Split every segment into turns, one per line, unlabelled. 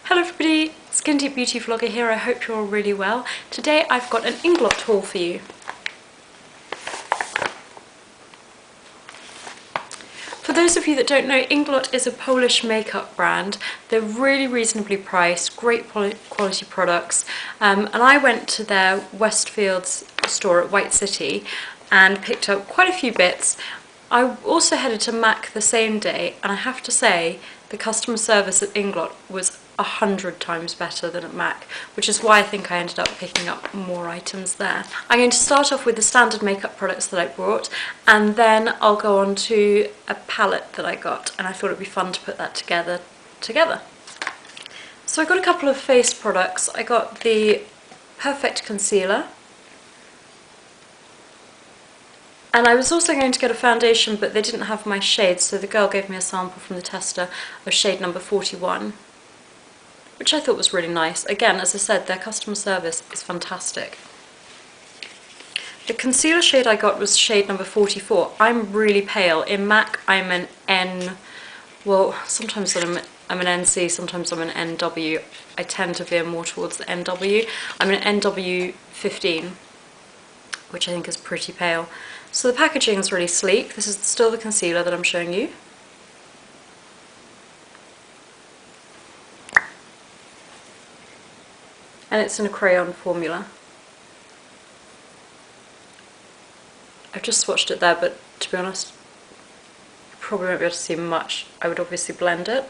Hello everybody, Skin Deep Beauty Vlogger here. I hope you're all really well. Today I've got an Inglot haul for you. For those of you that don't know, Inglot is a Polish makeup brand. They're really reasonably priced, great quality products. And I went to their Westfields store at White City and picked up quite a few bits. I also headed to MAC the same day, and I have to say the customer service at Inglot was 100 times better than at MAC, which is why I think I ended up picking up more items there. I'm going to start off with the standard makeup products that I brought, and then I'll go on to a palette that I got, and I thought it'd be fun to put that together. So I got a couple of face products. I got the Perfect Concealer, and I was also going to get a foundation, but they didn't have my shades, so the girl gave me a sample from the tester of shade number 41, which I thought was really nice. Again, as I said, their customer service is fantastic. The concealer shade I got was shade number 44. I'm really pale. In MAC, I'm an N, well, sometimes I'm an NC, sometimes I'm an NW. I tend to veer more towards the NW. I'm an NW 15, which I think is pretty pale. So the packaging is really sleek. This is still the concealer that I'm showing you. And it's in a crayon formula. I've just swatched it there, but to be honest, you probably won't be able to see much. I would obviously blend it.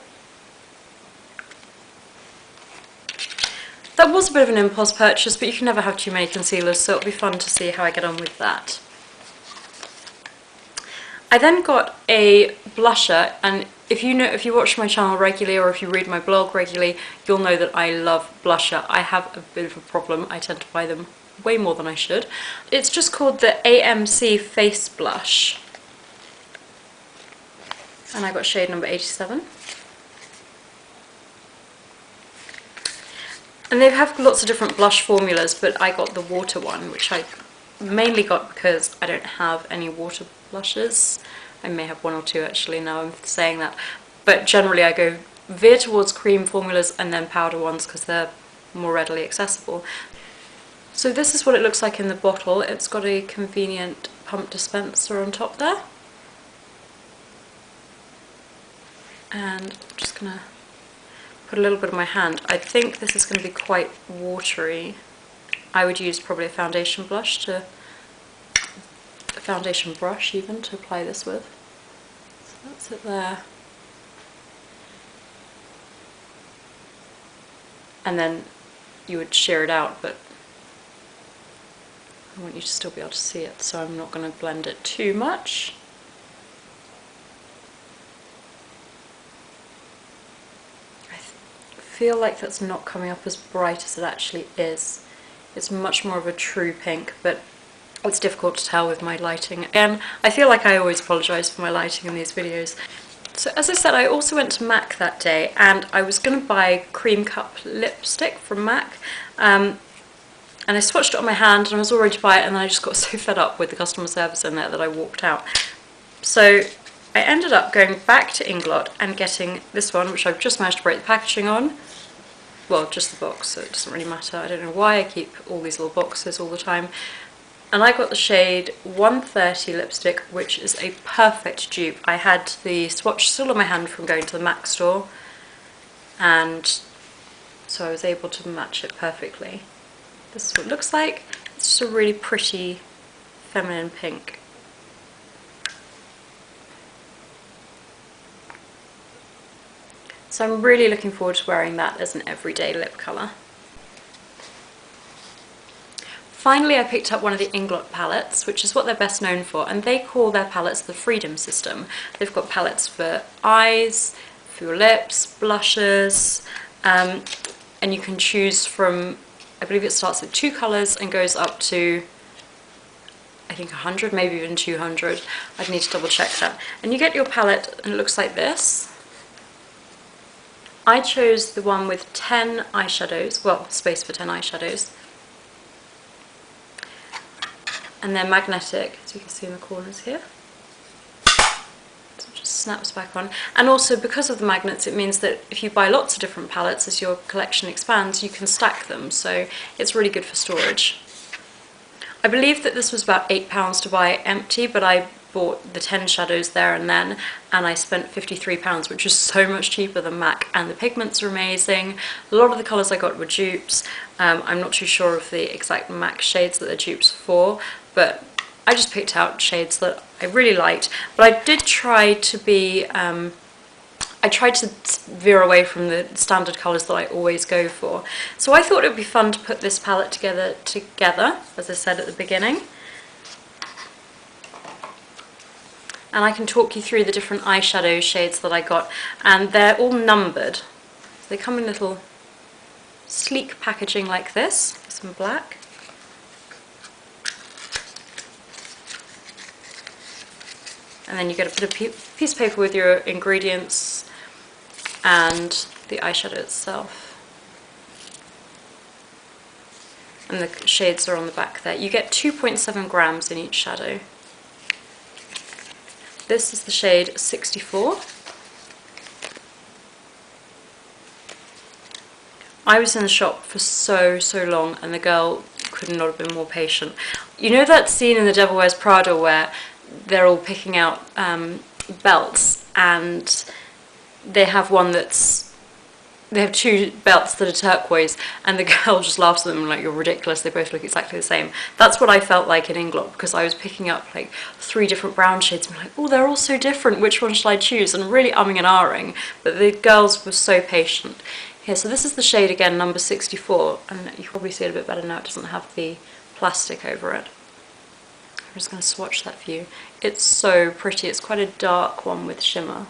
That was a bit of an impulse purchase, but you can never have too many concealers, so it'll be fun to see how I get on with that. I then got a blusher, and if you watch my channel regularly or if you read my blog regularly, you'll know that I love blusher. I have a bit of a problem. I tend to buy them way more than I should. It's just called the AMC Face Blush, and I got shade number 87. And they have lots of different blush formulas, but I got the water one, which I mainly got because I don't have any water blushes. I may have one or two actually, now I'm saying that. But generally I veer towards cream formulas and then powder ones because they're more readily accessible. So this is what it looks like in the bottle. It's got a convenient pump dispenser on top there. And I'm just going to put a little bit on my hand. I think this is going to be quite watery. I would use probably a foundation brush even to apply this with. So that's it there. And then you would shear it out, but I want you to still be able to see it, so I'm not going to blend it too much. I feel like that's not coming up as bright as it actually is. It's much more of a true pink, but it's difficult to tell with my lighting. Again, I feel like I always apologise for my lighting in these videos. So as I said, I also went to MAC that day, and I was going to buy Cream Cup lipstick from MAC, and I swatched it on my hand and I was all ready to buy it, and then I just got so fed up with the customer service in there that I walked out. So I ended up going back to Inglot and getting this one, which I've just managed to break the packaging on. Well, just the box, so it doesn't really matter. I don't know why I keep all these little boxes all the time. And I got the shade 130 lipstick, which is a perfect dupe. I had the swatch still on my hand from going to the MAC store, and so I was able to match it perfectly. This is what it looks like. It's just a really pretty feminine pink. So I'm really looking forward to wearing that as an everyday lip colour. Finally, I picked up one of the Inglot palettes, which is what they're best known for, and they call their palettes the Freedom System. They've got palettes for eyes, for your lips, blushes, and you can choose from, I believe it starts at 2 colours and goes up to, I think 100, maybe even 200. I'd need to double check that. And you get your palette and it looks like this. I chose the one with 10 eyeshadows, well, space for 10 eyeshadows. And they're magnetic, as you can see in the corners here. So just snaps back on. And also because of the magnets, it means that if you buy lots of different palettes, as your collection expands, you can stack them, so it's really good for storage. I believe that this was about £8 to buy empty, but I bought the 10 shadows there and then, and I spent £53, which is so much cheaper than MAC, and the pigments are amazing. A lot of the colours I got were dupes. I'm not too sure of the exact MAC shades that they're dupes for, but I just picked out shades that I really liked. But I did try to be, I tried to veer away from the standard colours that I always go for. So I thought it would be fun to put this palette together, as I said at the beginning. And I can talk you through the different eyeshadow shades that I got, and they're all numbered. So they come in little sleek packaging like this, some black. And then you get a bit of piece of paper with your ingredients and the eyeshadow itself. And the shades are on the back there. You get 2.7 grams in each shadow. This is the shade 64. I was in the shop for so long, and the girl could not have been more patient. You know that scene in The Devil Wears Prada where they're all picking out belts, and they have two belts that are turquoise, and the girl just laughs at them like, you're ridiculous, they both look exactly the same. That's what I felt like in Inglot, because I was picking up like 3 different brown shades and I'm like, oh, they're all so different, which one should I choose? And really umming and ahhing, but the girls were so patient. Here, so this is the shade again, number 64, and you can probably see it a bit better now, it doesn't have the plastic over it. I'm just going to swatch that for you. It's so pretty, it's quite a dark one with shimmer.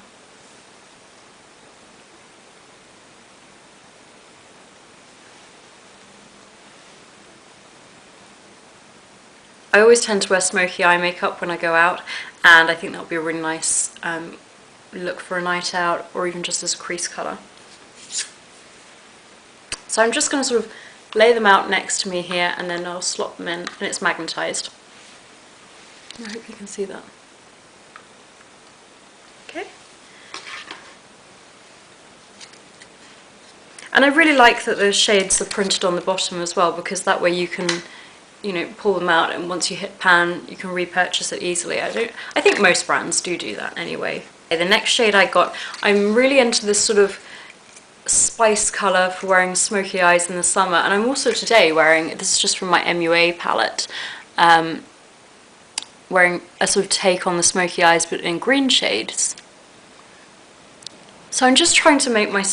I always tend to wear smoky eye makeup when I go out, and I think that would be a really nice look for a night out, or even just as a crease colour. So I'm just going to sort of lay them out next to me here, and then I'll slot them in, and it's magnetised. I hope you can see that. Okay. And I really like that those shades are printed on the bottom as well, because that way you can, you know, pull them out, and once you hit pan you can repurchase it easily. I think most brands do that anyway. The next shade I got, I'm really into this sort of spice colour for wearing smoky eyes in the summer, and I'm also today wearing, this is just from my MUA palette, wearing a sort of take on the smoky eyes but in green shades. So I'm just trying to make my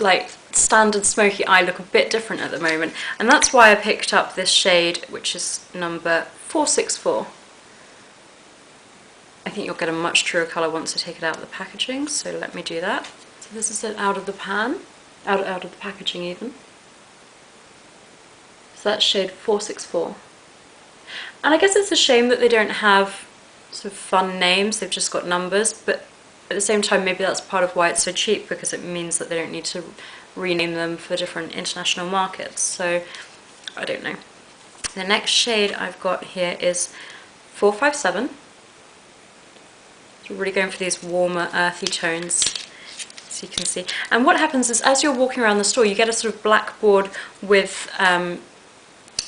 like standard smoky eye look a bit different at the moment, and that's why I picked up this shade, which is number 464. I think you'll get a much truer colour once I take it out of the packaging, so let me do that. So this is it out of the pan, out of the packaging even. So that's shade 464. And I guess it's a shame that they don't have sort of fun names, they've just got numbers, but at the same time maybe that's part of why it's so cheap, because it means that they don't need to rename them for different international markets, so I don't know. The next shade I've got here is 457. So really going for these warmer earthy tones, as you can see. And what happens is, as you're walking around the store, you get a sort of blackboard with a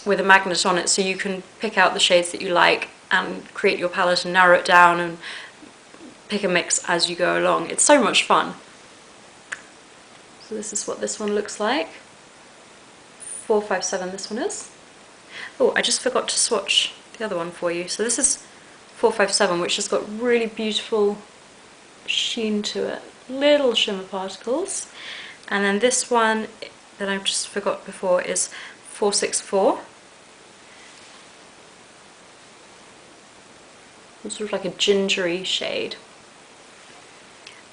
magnet on it, so you can pick out the shades that you like and create your palette and narrow it down and pick a mix as you go along. It's so much fun. So this is what this one looks like. 457 this one is. Oh, I just forgot to swatch the other one for you. So this is 457, which has got really beautiful sheen to it, little shimmer particles. And then this one that I just forgot before is 464. It's sort of like a gingery shade.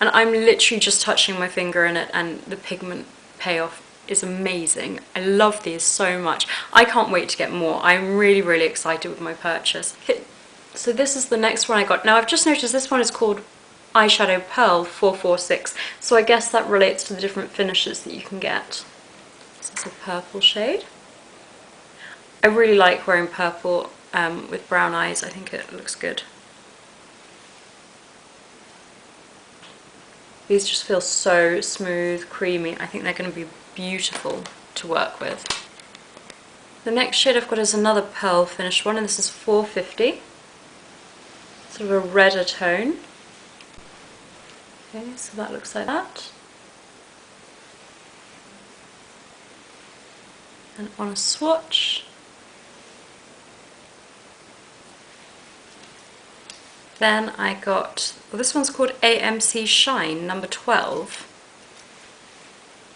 And I'm literally just touching my finger in it, and the pigment payoff is amazing. I love these so much. I can't wait to get more. I'm really excited with my purchase. So this is the next one I got. Now I've just noticed this one is called Eyeshadow Pearl 446, so I guess that relates to the different finishes that you can get. This is a purple shade. I really like wearing purple with brown eyes. I think it looks good. These just feel so smooth, creamy. I think they're going to be beautiful to work with. The next shade I've got is another pearl finish one, and this is 450. Sort of a redder tone. Okay, so that looks like that. And on a swatch. Then I got, well, this one's called AMC Shine, number 12.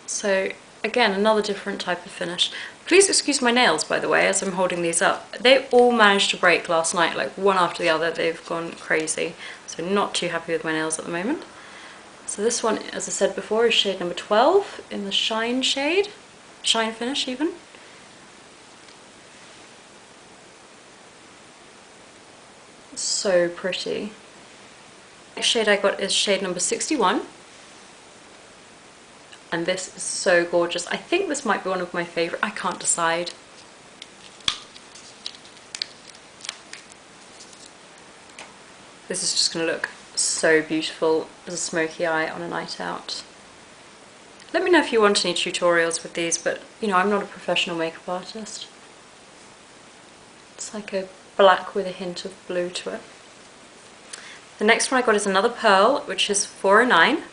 So again, another different type of finish. Please excuse my nails, by the way, as I'm holding these up. They all managed to break last night, like one after the other. They've gone crazy. So not too happy with my nails at the moment. So this one, as I said before, is shade number 12 in the Shine shade. Shine finish even. So pretty. The next shade I got is shade number 61. And this is so gorgeous. I think this might be one of my favourite. I can't decide. This is just going to look so beautiful as a smoky eye on a night out. Let me know if you want any tutorials with these, but you know, I'm not a professional makeup artist. It's like a black with a hint of blue to it. The next one I got is another pearl, which is 409.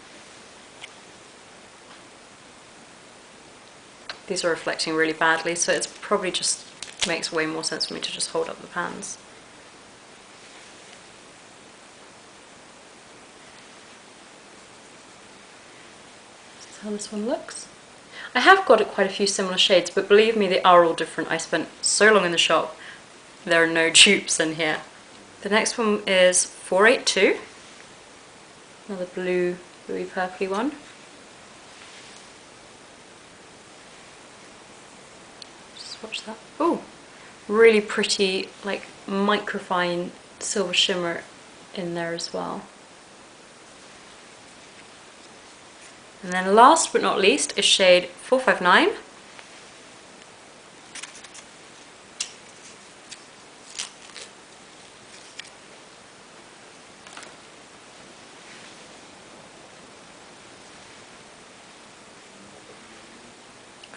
These are reflecting really badly, so it's probably just makes way more sense for me to just hold up the pans. This is how this one looks. I have got quite a few similar shades, but believe me, they are all different. I spent so long in the shop. There are no dupes in here. The next one is 482. Another bluey purpley one. Watch that. Oh, really pretty, like microfine silver shimmer in there as well. And then last but not least is shade 459.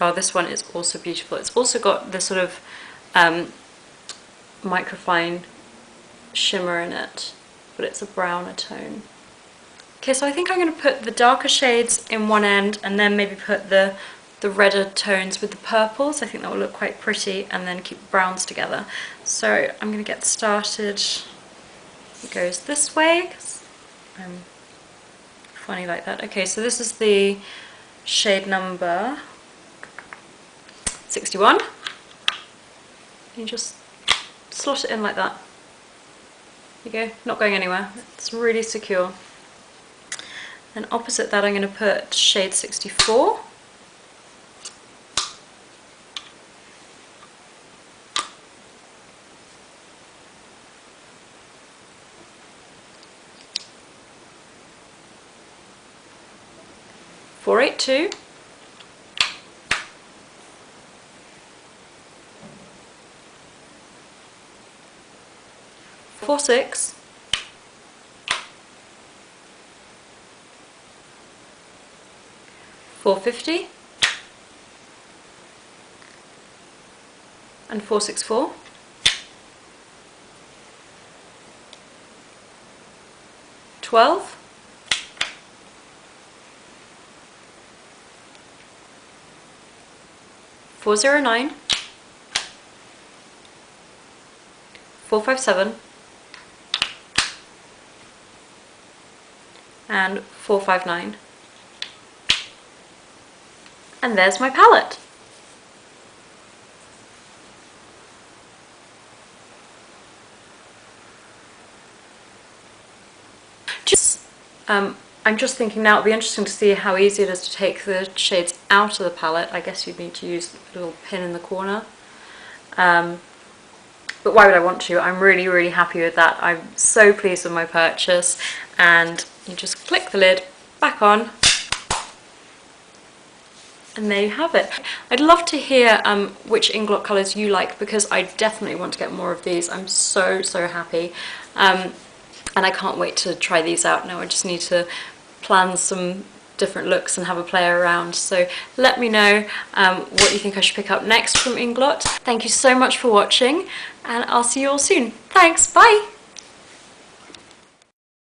Oh, this one is also beautiful. It's also got this sort of microfine shimmer in it, but it's a browner tone. Okay, so I think I'm going to put the darker shades in one end and then maybe put the redder tones with the purples. I think that will look quite pretty, and then keep the browns together. So I'm going to get started. It goes this way, 'cause I'm funny like that. Okay, so this is the shade number 61. You just slot it in like that. There you go, not going anywhere. It's really secure. Then opposite that I'm going to put shade 64. .482. 4.6, 4.50, and 4.64. 12, 409, 457, and 459. And there's my palette. I'm just thinking now it'll be interesting to see how easy it is to take the shades out of the palette. I guess you'd need to use a little pin in the corner. But why would I want to? I'm really, really happy with that. I'm so pleased with my purchase. And you just click the lid back on. And there you have it. I'd love to hear which Inglot colours you like, because I definitely want to get more of these. I'm so, so happy. And I can't wait to try these out now. I just need to plan some different looks and have a play around. So let me know what you think I should pick up next from Inglot. Thank you so much for watching, and I'll see you all soon. Thanks, bye!